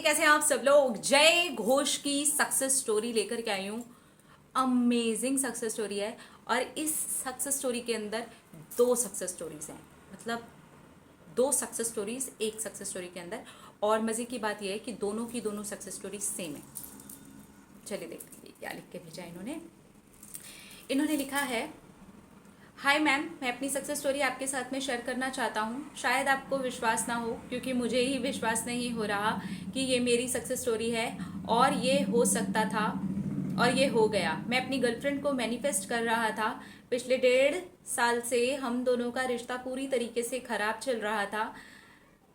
कैसे हैं आप सब लोग। जय घोष की सक्सेस स्टोरी लेकर के आई हूँ। अमेजिंग सक्सेस स्टोरी है और इस सक्सेस स्टोरी के अंदर दो सक्सेस स्टोरीज हैं। मतलब दो सक्सेस स्टोरीज एक सक्सेस स्टोरी के अंदर। और मज़े की बात यह है कि दोनों की दोनों सक्सेस स्टोरी सेम है। चलिए देखते हैं क्या लिख के भेजा इन्होंने। इन्होंने लिखा है, हाय मैम, मैं अपनी सक्सेस स्टोरी आपके साथ में शेयर करना चाहता हूँ। शायद आपको विश्वास ना हो, क्योंकि मुझे ही विश्वास नहीं हो रहा कि ये मेरी सक्सेस स्टोरी है और ये हो सकता था और ये हो गया। मैं अपनी गर्लफ्रेंड को मैनिफेस्ट कर रहा था। पिछले 1.5 साल से हम दोनों का रिश्ता पूरी तरीके से खराब चल रहा था।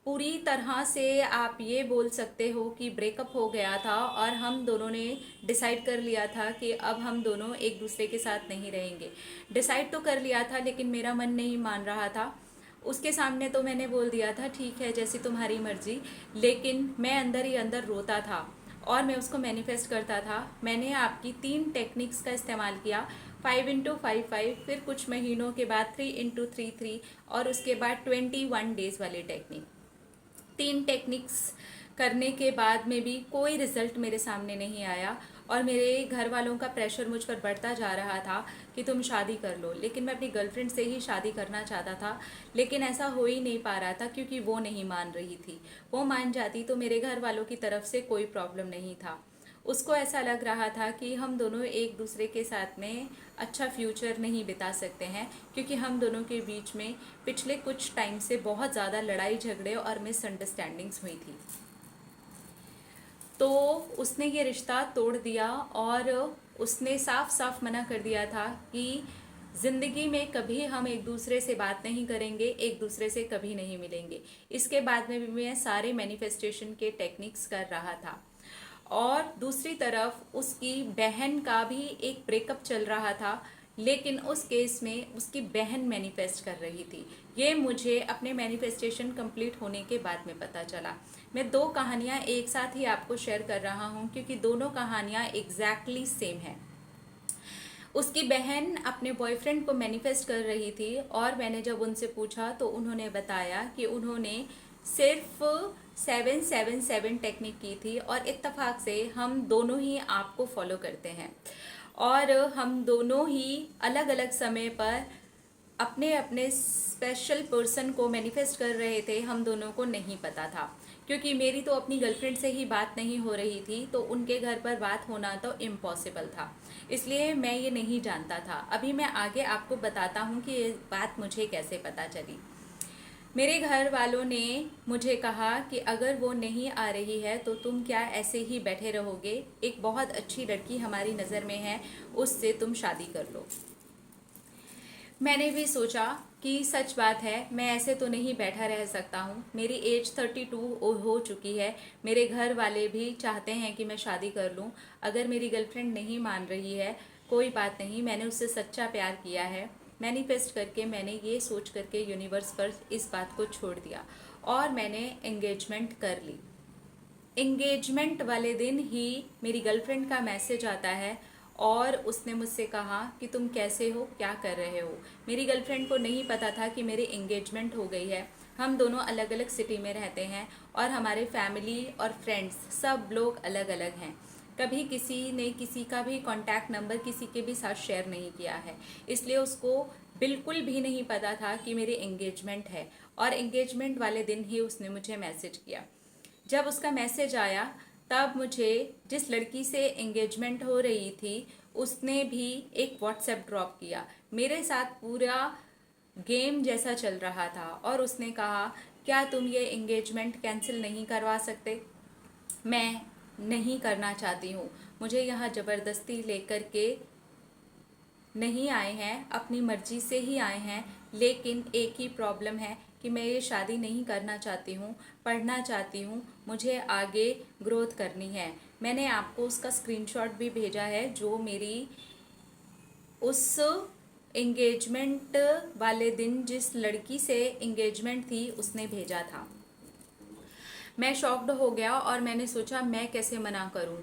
पूरी तरह से आप ये बोल सकते हो कि ब्रेकअप हो गया था और हम दोनों ने डिसाइड कर लिया था कि अब हम दोनों एक दूसरे के साथ नहीं रहेंगे। डिसाइड तो कर लिया था, लेकिन मेरा मन नहीं मान रहा था। उसके सामने तो मैंने बोल दिया था ठीक है जैसी तुम्हारी मर्जी, लेकिन मैं अंदर ही अंदर रोता था और मैं उसको मैनिफेस्ट करता था। मैंने आपकी 3 टेक्निक्स का इस्तेमाल किया, 5x5 5, फिर कुछ महीनों के बाद 3x3 3 और उसके बाद 21 डेज वाली टेक्निक। 3 टेक्निक्स करने के बाद में भी कोई रिजल्ट मेरे सामने नहीं आया और मेरे घर वालों का प्रेशर मुझ पर बढ़ता जा रहा था कि तुम शादी कर लो। लेकिन मैं अपनी गर्लफ्रेंड से ही शादी करना चाहता था, लेकिन ऐसा हो ही नहीं पा रहा था क्योंकि वो नहीं मान रही थी। वो मान जाती तो मेरे घर वालों की तरफ से कोई प्रॉब्लम नहीं था। उसको ऐसा लग रहा था कि हम दोनों एक दूसरे के साथ में अच्छा फ्यूचर नहीं बिता सकते हैं, क्योंकि हम दोनों के बीच में पिछले कुछ टाइम से बहुत ज़्यादा लड़ाई झगड़े और मिसअंडरस्टैंडिंग्स हुई थी। तो उसने ये रिश्ता तोड़ दिया और उसने साफ साफ मना कर दिया था कि ज़िंदगी में कभी हम एक दूसरे से बात नहीं करेंगे, एक दूसरे से कभी नहीं मिलेंगे। इसके बाद में भी मैं सारे मैनिफेस्टेशन के टेक्निक्स कर रहा था। और दूसरी तरफ उसकी बहन का भी एक ब्रेकअप चल रहा था, लेकिन उस केस में उसकी बहन मैनिफेस्ट कर रही थी। ये मुझे अपने मैनिफेस्टेशन कंप्लीट होने के बाद में पता चला। मैं 2 कहानियाँ एक साथ ही आपको शेयर कर रहा हूँ क्योंकि दोनों कहानियाँ एग्जैक्टली सेम हैं। उसकी बहन अपने बॉयफ्रेंड को मैनिफेस्ट कर रही थी और मैंने जब उनसे पूछा तो उन्होंने बताया कि उन्होंने सिर्फ 777 टेक्निक की थी और इत्तेफाक से हम दोनों ही आपको फॉलो करते हैं और हम दोनों ही अलग अलग समय पर अपने अपने स्पेशल पर्सन को मैनिफेस्ट कर रहे थे। हम दोनों को नहीं पता था, क्योंकि मेरी तो अपनी गर्लफ्रेंड से ही बात नहीं हो रही थी, तो उनके घर पर बात होना तो इम्पॉसिबल था। इसलिए मैं ये नहीं जानता था। अभी मैं आगे आपको बताता हूँ कि ये बात मुझे कैसे पता चली। मेरे घर वालों ने मुझे कहा कि अगर वो नहीं आ रही है तो तुम क्या ऐसे ही बैठे रहोगे, एक बहुत अच्छी लड़की हमारी नज़र में है, उससे तुम शादी कर लो। मैंने भी सोचा कि सच बात है, मैं ऐसे तो नहीं बैठा रह सकता हूँ। मेरी एज 32 हो चुकी है। मेरे घर वाले भी चाहते हैं कि मैं शादी कर लूँ। अगर मेरी गर्लफ्रेंड नहीं मान रही है, कोई बात नहीं, मैंने उससे सच्चा प्यार किया है। मैनिफेस्ट करके मैंने ये सोच करके यूनिवर्स पर इस बात को छोड़ दिया और मैंने एंगेजमेंट कर ली। एंगेजमेंट वाले दिन ही मेरी गर्लफ्रेंड का मैसेज आता है और उसने मुझसे कहा कि तुम कैसे हो, क्या कर रहे हो। मेरी गर्लफ्रेंड को नहीं पता था कि मेरी एंगेजमेंट हो गई है। हम दोनों अलग अलग सिटी में रहते हैं और हमारे फैमिली और फ्रेंड्स सब लोग अलग अलग हैं। कभी किसी ने किसी का भी कॉन्टैक्ट नंबर किसी के भी साथ शेयर नहीं किया है, इसलिए उसको बिल्कुल भी नहीं पता था कि मेरी एंगेजमेंट है। और एंगेजमेंट वाले दिन ही उसने मुझे मैसेज किया। जब उसका मैसेज आया तब मुझे जिस लड़की से एंगेजमेंट हो रही थी उसने भी एक व्हाट्सएप ड्रॉप किया। मेरे साथ पूरा गेम जैसा चल रहा था और उसने कहा, क्या तुम ये एंगेजमेंट कैंसिल नहीं करवा सकते। मैं नहीं करना चाहती हूँ। मुझे यहाँ ज़बरदस्ती लेकर के नहीं आए हैं, अपनी मर्जी से ही आए हैं, लेकिन एक ही प्रॉब्लम है कि मैं ये शादी नहीं करना चाहती हूँ, पढ़ना चाहती हूँ, मुझे आगे ग्रोथ करनी है। मैंने आपको उसका स्क्रीनशॉट भी भेजा है जो मेरी उस एंगेजमेंट वाले दिन जिस लड़की से एंगेजमेंट थी उसने भेजा था। मैं शॉक्ड हो गया और मैंने सोचा मैं कैसे मना करूं।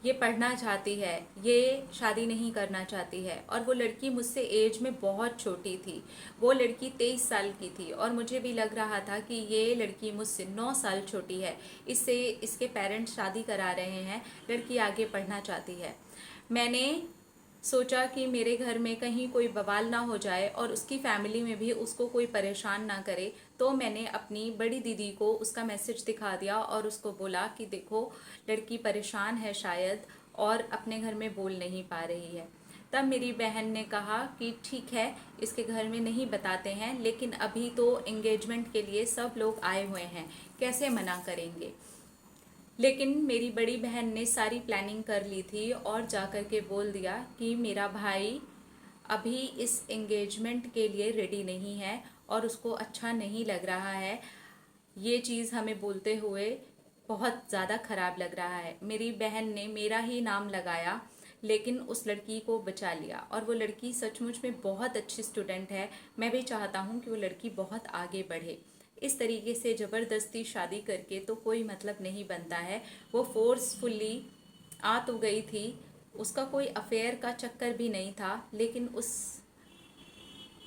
ये पढ़ना चाहती है, ये शादी नहीं करना चाहती है। और वो लड़की मुझसे एज में बहुत छोटी थी, वो लड़की 23 साल की थी और मुझे भी लग रहा था कि ये लड़की मुझसे 9 साल छोटी है। इससे इसके पेरेंट्स शादी करा रहे हैं, लड़की आगे पढ़ना चाहती है। मैंने सोचा कि मेरे घर में कहीं कोई बवाल ना हो जाए और उसकी फैमिली में भी उसको कोई परेशान ना करे, तो मैंने अपनी बड़ी दीदी को उसका मैसेज दिखा दिया और उसको बोला कि देखो, लड़की परेशान है शायद और अपने घर में बोल नहीं पा रही है। तब मेरी बहन ने कहा कि ठीक है, इसके घर में नहीं बताते हैं, लेकिन अभी तो एंगेजमेंट के लिए सब लोग आए हुए हैं, कैसे मना करेंगे। लेकिन मेरी बड़ी बहन ने सारी प्लानिंग कर ली थी और जा कर के बोल दिया कि मेरा भाई अभी इस एंगेजमेंट के लिए रेडी नहीं है और उसको अच्छा नहीं लग रहा है। ये चीज़ हमें बोलते हुए बहुत ज़्यादा ख़राब लग रहा है। मेरी बहन ने मेरा ही नाम लगाया, लेकिन उस लड़की को बचा लिया और वो लड़की सचमुच में बहुत अच्छी स्टूडेंट है। मैं भी चाहता हूँ कि वो लड़की बहुत आगे बढ़े। इस तरीके से ज़बरदस्ती शादी करके तो कोई मतलब नहीं बनता है। वो फोर्सफुली आ तो गई थी, उसका कोई अफेयर का चक्कर भी नहीं था, लेकिन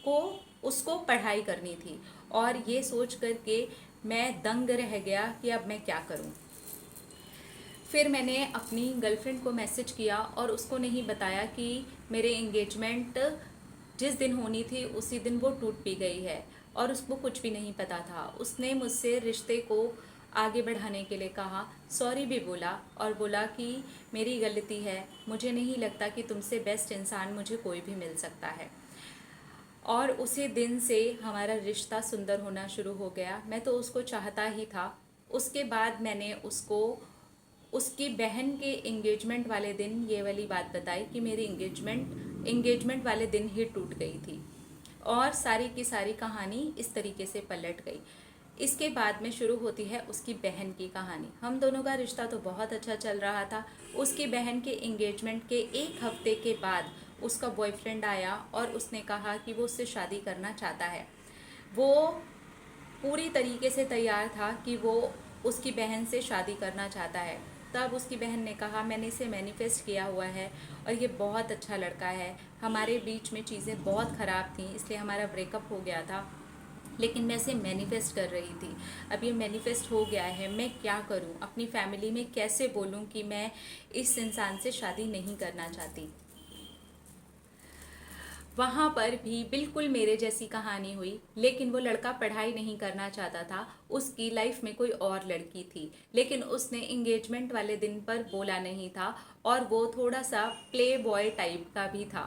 को उसको पढ़ाई करनी थी। और ये सोच करके मैं दंग रह गया कि अब मैं क्या करूं। फिर मैंने अपनी गर्लफ्रेंड को मैसेज किया और उसको नहीं बताया कि मेरे एंगेजमेंट जिस दिन होनी थी उसी दिन वो टूट भी गई है और उसको कुछ भी नहीं पता था। उसने मुझसे रिश्ते को आगे बढ़ाने के लिए कहा, सॉरी भी बोला और बोला कि मेरी गलती है, मुझे नहीं लगता कि तुमसे बेस्ट इंसान मुझे कोई भी मिल सकता है। और उसी दिन से हमारा रिश्ता सुंदर होना शुरू हो गया। मैं तो उसको चाहता ही था। उसके बाद मैंने उसको उसकी बहन के एंगेजमेंट वाले दिन ये वाली बात बताई कि मेरी एंगेजमेंट वाले दिन ही टूट गई थी। और सारी की सारी कहानी इस तरीके से पलट गई। इसके बाद में शुरू होती है उसकी बहन की कहानी। हम दोनों का रिश्ता तो बहुत अच्छा चल रहा था। उसकी बहन के एंगेजमेंट के 1 हफ्ते के बाद उसका बॉयफ्रेंड आया और उसने कहा कि वो उससे शादी करना चाहता है। वो पूरी तरीके से तैयार था कि वो उसकी बहन से शादी करना चाहता है। तब उसकी बहन ने कहा, मैंने इसे मैनिफेस्ट किया हुआ है और ये बहुत अच्छा लड़का है। हमारे बीच में चीज़ें बहुत ख़राब थी, इसलिए हमारा ब्रेकअप हो गया था, लेकिन मैं इसे मैनिफेस्ट कर रही थी। अब ये मैनिफेस्ट हो गया है, मैं क्या करूं? अपनी फैमिली में कैसे बोलूं कि मैं इस इंसान से शादी नहीं करना चाहती। वहाँ पर भी बिल्कुल मेरे जैसी कहानी हुई, लेकिन वो लड़का पढ़ाई नहीं करना चाहता था। उसकी लाइफ में कोई और लड़की थी, लेकिन उसने एंगेजमेंट वाले दिन पर बोला नहीं था और वो थोड़ा सा प्ले बॉय टाइप का भी था।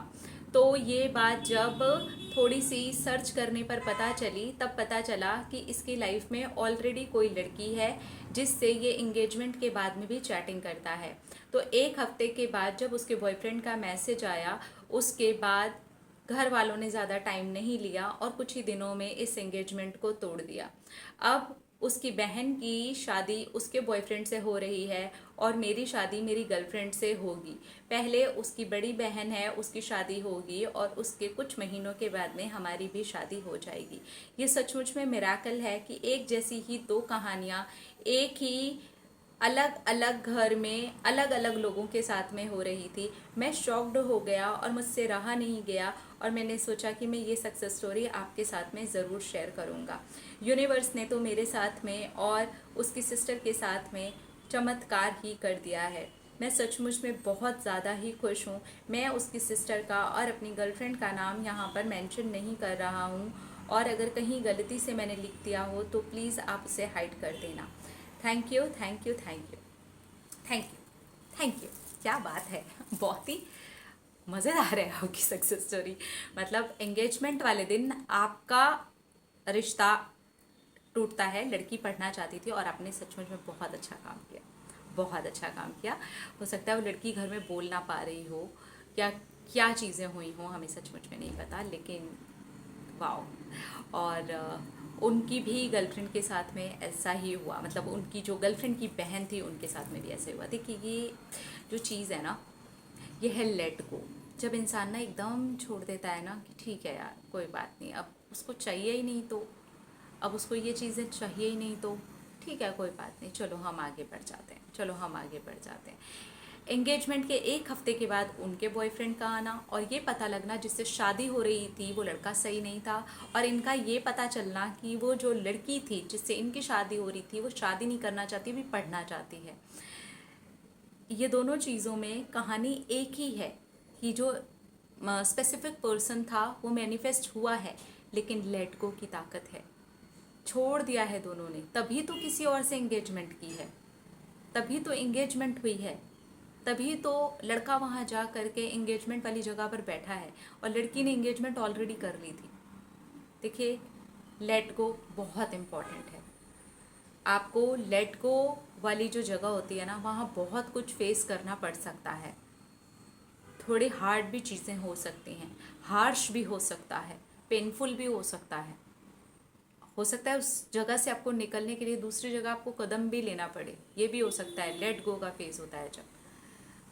तो ये बात जब थोड़ी सी सर्च करने पर पता चली, तब पता चला कि इसकी लाइफ में ऑलरेडी कोई लड़की है जिससे ये एंगेजमेंट के बाद में भी चैटिंग करता है। तो 1 हफ्ते के बाद जब उसके बॉयफ्रेंड का मैसेज आया, उसके बाद घर वालों ने ज़्यादा टाइम नहीं लिया और कुछ ही दिनों में इस एंगेजमेंट को तोड़ दिया। अब उसकी बहन की शादी उसके बॉयफ्रेंड से हो रही है और मेरी शादी मेरी गर्लफ्रेंड से होगी। पहले उसकी बड़ी बहन है, उसकी शादी होगी और उसके कुछ महीनों के बाद में हमारी भी शादी हो जाएगी। ये सचमुच में मिराकल है कि एक जैसी ही दो कहानियाँ एक ही अलग अलग घर में अलग अलग लोगों के साथ में हो रही थी। मैं शॉक्ड हो गया और मुझसे रहा नहीं गया और मैंने सोचा कि मैं ये सक्सेस स्टोरी आपके साथ में ज़रूर शेयर करूँगा। यूनिवर्स ने तो मेरे साथ में और उसकी सिस्टर के साथ में चमत्कार ही कर दिया है। मैं सचमुच में बहुत ज़्यादा ही खुश हूँ। मैं उसकी सिस्टर का और अपनी गर्लफ्रेंड का नाम यहाँ पर मेंशन नहीं कर रहा हूँ, और अगर कहीं गलती से मैंने लिख दिया हो तो प्लीज़ आप उसे हाइड कर देना। Thank you, thank you, thank you, thank you, thank you. क्या बात है, बहुत ही मज़ेदार है आपकी सक्सेस स्टोरी। मतलब एंगेजमेंट वाले दिन आपका रिश्ता टूटता है, लड़की पढ़ना चाहती थी और आपने सचमुच में बहुत अच्छा काम किया, बहुत अच्छा काम किया। हो सकता है वो लड़की घर में बोल ना पा रही हो, क्या क्या चीज़ें हुई हों, हमें सचमुच में नहीं पता, लेकिन वाओ। और उनकी भी गर्लफ्रेंड के साथ में ऐसा ही हुआ। मतलब उनकी जो गर्लफ्रेंड की बहन थी उनके साथ में भी ऐसे हुआ। देखिए, ये जो चीज़ है ना, ये है लेट गो। जब इंसान ना एकदम छोड़ देता है ना कि ठीक है यार, कोई बात नहीं, अब उसको चाहिए ही नहीं, तो अब उसको ये चीज़ें चाहिए ही नहीं, तो ठीक है कोई बात नहीं, चलो हम आगे बढ़ जाते हैं, चलो हम आगे बढ़ जाते हैं। एंगेजमेंट के एक हफ्ते के बाद उनके बॉयफ्रेंड का आना और ये पता लगना जिससे शादी हो रही थी वो लड़का सही नहीं था, और इनका ये पता चलना कि वो जो लड़की थी जिससे इनकी शादी हो रही थी वो शादी नहीं करना चाहती, भी पढ़ना चाहती है। ये दोनों चीज़ों में कहानी एक ही है कि जो स्पेसिफिक पर्सन था वो मैनिफेस्ट हुआ है, लेकिन लेट गो की ताकत है। छोड़ दिया है दोनों ने, तभी तो किसी और से एंगेजमेंट की है, तभी तो एंगेजमेंट हुई है, तभी तो लड़का वहाँ जा करके एंगेजमेंट वाली जगह पर बैठा है और लड़की ने एंगेजमेंट ऑलरेडी कर ली थी। देखिए, लेट गो बहुत इम्पॉर्टेंट है। आपको लेट गो वाली जो जगह होती है ना, वहाँ बहुत कुछ फेस करना पड़ सकता है। थोड़ी हार्ड भी चीज़ें हो सकती हैं, हार्श भी हो सकता है, पेनफुल भी हो सकता है। हो सकता है उस जगह से आपको निकलने के लिए दूसरी जगह आपको कदम भी लेना पड़े, ये भी हो सकता है। लेट गो का फेज होता है जब,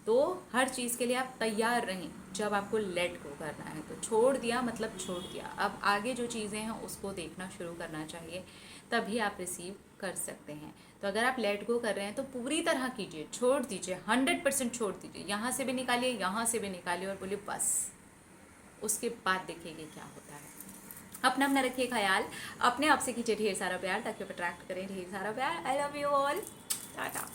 तो हर चीज़ के लिए आप तैयार रहें जब आपको लेट गो करना है। तो छोड़ दिया मतलब छोड़ दिया, अब आगे जो चीज़ें हैं उसको देखना शुरू करना चाहिए, तभी आप रिसीव कर सकते हैं। तो अगर आप लेट गो कर रहे हैं तो पूरी तरह कीजिए, छोड़ दीजिए, 100% छोड़ दीजिए। यहाँ से भी निकालिए, यहाँ से भी निकालिए और बोलिए बस, उसके बाद देखिए क्या होता है। अपना रखिए ख्याल, अपने आप से कीजिए ढेर सारा प्यार ताकि आप अट्रैक्ट करें ढेर सारा प्यार। I love you all, Tata.